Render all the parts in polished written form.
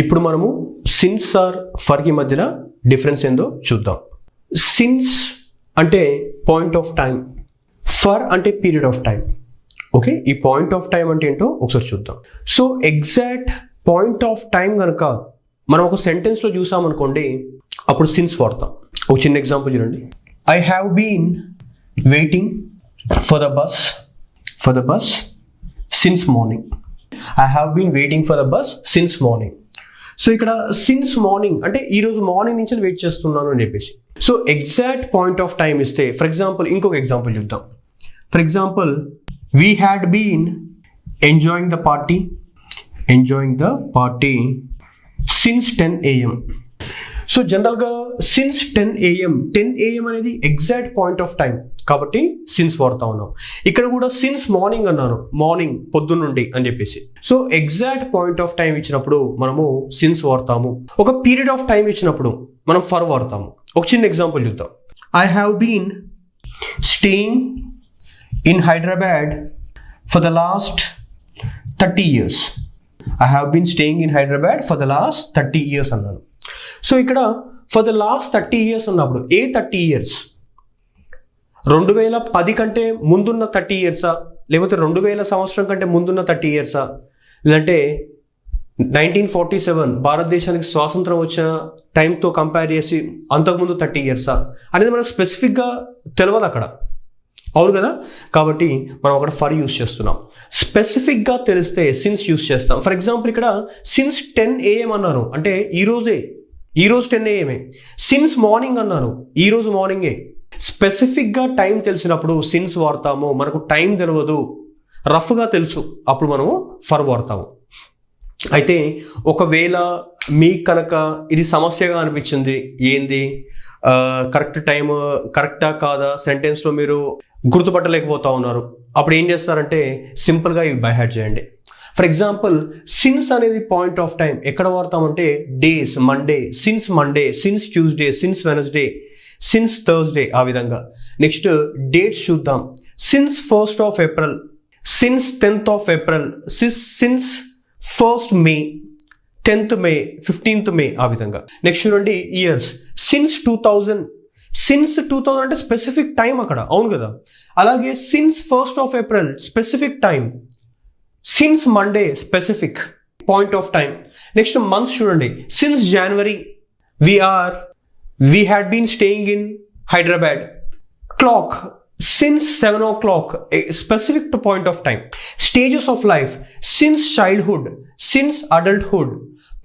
ఇప్పుడు మనము since are ఫర్కి మధ్యన డిఫరెన్స్ ఏందో చూద్దాం. సిన్స్ అంటే పాయింట్ ఆఫ్ టైం, ఫర్ అంటే పీరియడ్ ఆఫ్ టైం. ఓకే, ఈ పాయింట్ ఆఫ్ టైం అంటే ఏంటో ఒకసారి చూద్దాం. So exact point of time కనుక మనం ఒక సెంటెన్స్లో చూసామనుకోండి, అప్పుడు సిన్స్ వాడతాం. ఒక చిన్న ఎగ్జాంపుల్ చూడండి. I have been waiting for the bus since morning. I have been waiting for the bus since morning. So ఇక్కడ సిన్స్ మార్నింగ్ అంటే ఈరోజు మార్నింగ్ నుంచి వెయిట్ చేస్తున్నాను అని చెప్పేసి. So exact point of time ఇస్తే, ఫర్ ఎగ్జాంపుల్ ఇంకొక ఎగ్జాంపుల్ చూద్దాం. For example, we had been enjoying the party since 10 AM. So జనరల్గా సిన్స్ 10 AM అనేది ఎగ్జాక్ట్ పాయింట్ ఆఫ్ టైం కాబట్టి సిన్స్ వాడుతా ఉన్నాం. ఇక్కడ కూడా సిన్స్ మార్నింగ్ అన్నాను, మార్నింగ్ పొద్దున్నుండి అని చెప్పేసి. So exact point of time ఇచ్చినప్పుడు మనము సిన్స్ వాడతాము. ఒక పీరియడ్ ఆఫ్ టైం ఇచ్చినప్పుడు మనం ఫర్ వాడతాము. ఒక చిన్న ఎగ్జాంపుల్ చూద్దాం. I have been staying in Hyderabad for the last 30 years. I have been staying in Hyderabad for the last 30 years అన్నాను. సో ఇక్కడ ఫర్ ద లాస్ట్ 30 years అన్నప్పుడు ఏ 30 years? 2010 కంటే ముందున్న 30 years, లేకపోతే 2000 సంవత్సరం కంటే ముందున్న 30 years, లేదంటే 1947 భారతదేశానికి స్వాతంత్రం వచ్చిన టైంతో కంపేర్ చేసి అంతకుముందు 30 years అనేది మనకు స్పెసిఫిక్గా తెలియదు అక్కడ, అవును కదా? కాబట్టి మనం అక్కడ ఫర్ యూస్ చేస్తున్నాం. స్పెసిఫిక్గా తెలిస్తే సిన్స్ యూస్ చేస్తాం. ఫర్ ఎగ్జాంపుల్ ఇక్కడ సిన్స్ 10 AM అన్నాను అంటే ఈరోజు 10 AM. సిన్స్ మార్నింగ్ అన్నాను, ఈరోజు మార్నింగే. స్పెసిఫిక్గా టైం తెలిసినప్పుడు సిన్స్ వాడతాము. మనకు టైం తెలియదు, రఫ్గా తెలుసు, అప్పుడు మనము ఫర్ వాడతాము. అయితే ఒకవేళ మీకు కనుక ఇది సమస్యగా అనిపించింది, ఏంది కరెక్ట్ టైం కరెక్టా కాదా సెంటెన్స్లో మీరు గుర్తుపట్టలేకపోతా ఉన్నారు, అప్పుడు ఏం చేస్తారంటే సింపుల్గా ఇవి బై హార్ట్ చేయండి. ఫర్ ఎగ్జాంపుల్, సిన్స్ అనేది పాయింట్ ఆఫ్ టైం ఎక్కడ వాడతామంటే days, Monday since Tuesday, since Wednesday, since Thursday, ఆ విధంగా. నెక్స్ట్ డేట్స్ చూద్దాం. Since 1st of April, since 10th of April, since 1st May, 10th May, 15th May, ఆ విధంగా. Next చూడండి years. Since 2000 అంటే specific time అక్కడ, అవును కదా? అలాగే since 1st of April specific time, since Monday specific point of time. Next months చూడండి. Since January we had been staying in Hyderabad. Clock, since 7 o'clock, a specific point of time. Stages of life, since childhood, since adulthood,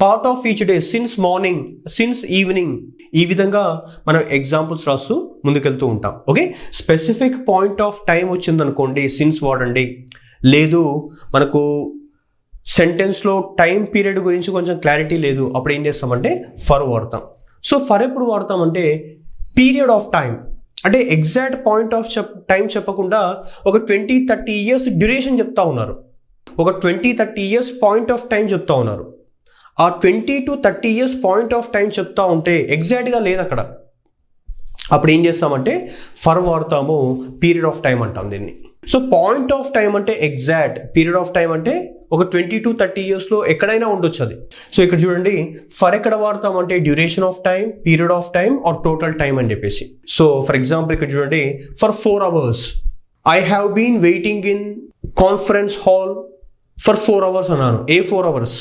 part of each day, since morning, since evening. ఈ విధంగా మనం examples రాస్తూ ముందుకెళ్తూ ఉంటాం. Okay, specific point of time వచ్చిందనుకోండి since వాడండి. లేదు మనకు సెంటెన్స్లో టైం పీరియడ్ గురించి కొంచెం క్లారిటీ లేదు, అప్పుడు ఏం చేస్తామంటే ఫర్ వాడతాం. సో ఫర్ ఎప్పుడు వాడతామంటే పీరియడ్ ఆఫ్ టైం అంటే ఎగ్జాక్ట్ పాయింట్ ఆఫ్ టైం చెప్పకుండా ఒక 20-30 years డ్యూరేషన్ చెప్తా ఉన్నారు, ఒక 20-30 years పాయింట్ ఆఫ్ టైం చెప్తా ఉన్నారు. ఆ 20 to 30 years point of time చెప్తా ఉంటే ఎగ్జాక్ట్గా లేదు అక్కడ, అప్పుడు ఏం చేస్తామంటే ఫర్ వాడతాము, పీరియడ్ ఆఫ్ టైం అంటాం దీన్ని. సో పాయింట్ ఆఫ్ టైం అంటే ఎగ్జాక్ట్, పీరియడ్ ఆఫ్ టైం అంటే ఒక 20 to 30 yearsలో ఎక్కడైనా ఉండొచ్చు అది. సో ఇక్కడ చూడండి ఫర్ ఎక్కడ వాడతామంటే duration of time, period of time or total time అని చెప్పేసి. సో ఫర్ ఎగ్జాంపుల్ ఇక్కడ చూడండి for 4 hours. I have been waiting in conference hall for 4 hours అన్నాను. ఏ 4 hours?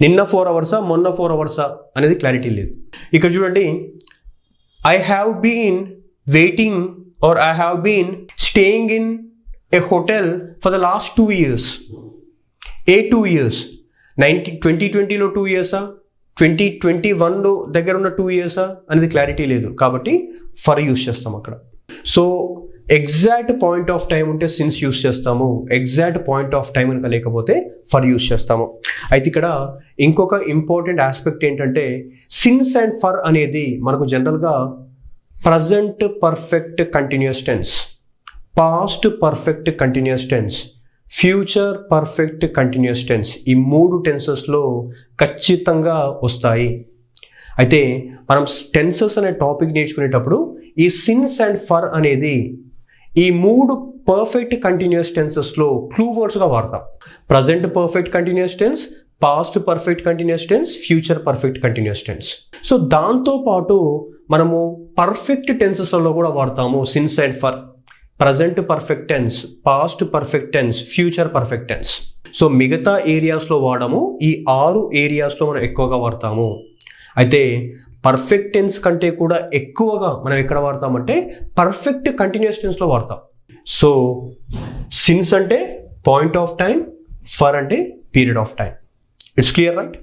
నిన్న 4 hours మొన్న 4 hours అనేది క్లారిటీ లేదు. ఇక్కడ చూడండి I have been waiting or I have been staying in a hotel for the last 2 years. 2 years. 2020లో 2 years, 2021లో దగ్గర ఉన్న 2 years అనేది క్లారిటీ లేదు, కాబట్టి ఫర్ యూస్ చేస్తాం అక్కడ. So exact point of time ఉంటే సిన్స్ యూస్ చేస్తాము, ఎగ్జాక్ట్ పాయింట్ ఆఫ్ టైం కనుక లేకపోతే ఫర్ యూస్ చేస్తాము. అయితే ఇక్కడ ఇంకొక ఇంపార్టెంట్ ఆస్పెక్ట్ ఏంటంటే సిన్స్ అండ్ ఫర్ అనేది మనకు జనరల్గా present perfect continuous tense, past perfect continuous tense, future perfect continuous tense, ఈ 3 టెన్సెస్లో ఖచ్చితంగా వస్తాయి. అయితే మనం టెన్సెస్ అనే టాపిక్ నేర్చుకునేటప్పుడు ఈ సిన్స్ అండ్ ఫర్ అనేది ఈ 3 పర్ఫెక్ట్ కంటిన్యూస్ టెన్సెస్లో క్లూ వర్డ్స్గా వాడతాం. Present perfect continuous tense, past perfect continuous tense, future perfect continuous tense. So దాంతో పాటు మనము పర్ఫెక్ట్ టెన్సెస్లలో కూడా వాడతాము since and for. Present perfect tense, past perfect tense, future perfect tense. So మిగతా ఏరియాస్లో వాడము, ఈ 6 ఏరియాస్లో మనం ఎక్కువగా వాడతాము. అయితే పర్ఫెక్ట్ టెన్స్ కంటే కూడా ఎక్కువగా మనం ఎక్కడ వాడతామంటే పర్ఫెక్ట్ కంటిన్యూస్ టెన్స్లో వాడతాం. సో సిన్స్ అంటే పాయింట్ ఆఫ్ టైం, ఫర్ అంటే period of time. It's clear right?